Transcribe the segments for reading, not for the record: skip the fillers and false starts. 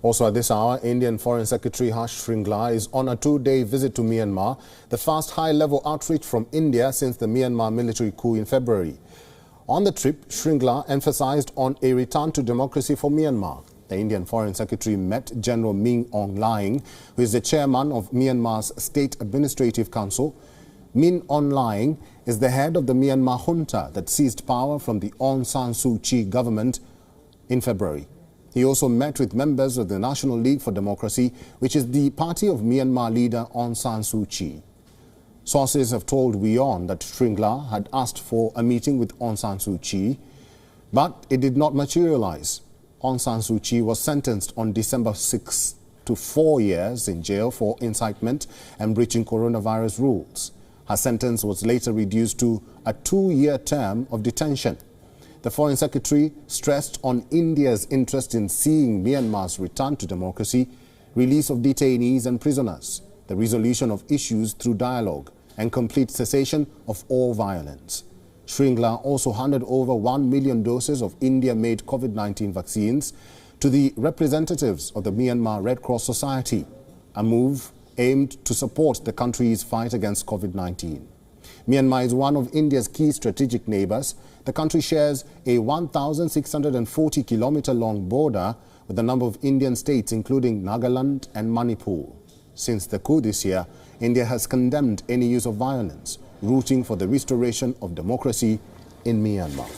Also at this hour, Indian Foreign Secretary Vardhan Shringla is on a two-day visit to Myanmar, the first high-level outreach from India since the Myanmar military coup in February. On the trip, Shringla emphasized on a return to democracy for Myanmar. The Indian Foreign Secretary met General Min Aung Hlaing, who is the chairman of Myanmar's State Administrative Council. Min Aung Hlaing is the head of the Myanmar junta that seized power from the Aung San Suu Kyi government in February. He also met with members of the National League for Democracy, which is the party of Myanmar leader Aung San Suu Kyi. Sources have told WION that Shringla had asked for a meeting with Aung San Suu Kyi, but it did not materialize. Aung San Suu Kyi was sentenced on December 6 to 4 years in jail for incitement and breaching coronavirus rules. Her sentence was later reduced to a 2-year term of detention. The Foreign Secretary stressed on India's interest in seeing Myanmar's return to democracy, release of detainees and prisoners, the resolution of issues through dialogue, and complete cessation of all violence. Shringla also handed over 1 million doses of India-made COVID-19 vaccines to the representatives of the Myanmar Red Cross Society, a move aimed to support the country's fight against COVID-19. Myanmar is one of India's key strategic neighbors. The country shares a 1,640-kilometer-long border with a number of Indian states, including Nagaland and Manipur. Since the coup this year, India has condemned any use of violence, rooting for the restoration of democracy in Myanmar.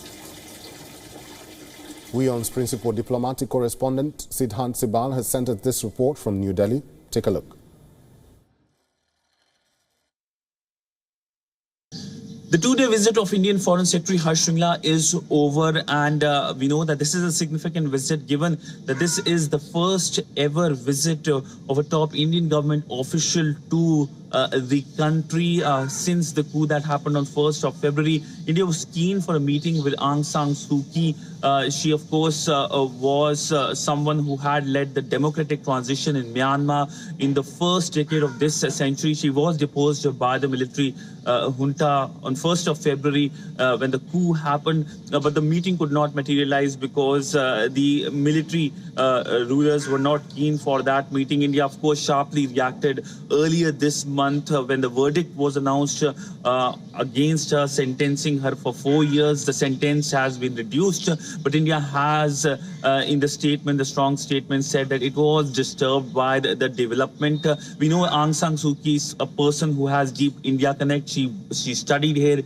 WION's principal diplomatic correspondent, Siddhant Sibal, has sent us this report from New Delhi. Take a look. The two-day visit of Indian Foreign Secretary Vardhan Shringla is over, and we know that this is a significant visit given that this is the first ever visit of a top Indian government official to the country since the coup that happened on 1st of February. India was keen for a meeting with Aung San Suu Kyi. She, of course, was someone who had led the democratic transition in Myanmar in the first decade of this century. She was deposed by the military junta on 1st of February when the coup happened, but the meeting could not materialize because the military rulers were not keen for that meeting. India, of course, sharply reacted earlier this month when the verdict was announced against her, sentencing her for 4 years. The sentence has been reduced, but India has, in the statement, the strong statement, said that it was disturbed by the development. We know Aung San Suu Kyi is a person who has deep India connect. She studied here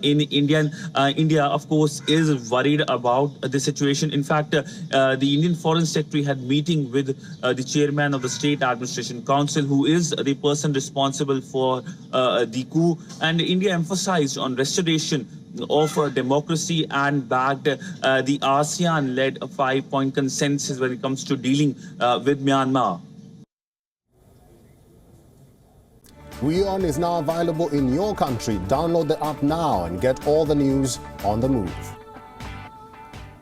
in India. India, of course, is worried about the situation. In fact, the Indian Foreign Secretary had meeting with the chairman of the State Administration Council, who is the person responsible for the coup. And India emphasized on restoration of democracy and backed the ASEAN-led 5-point consensus when it comes to dealing with Myanmar. WION is now available in your country. Download the app now and get all the news on the move.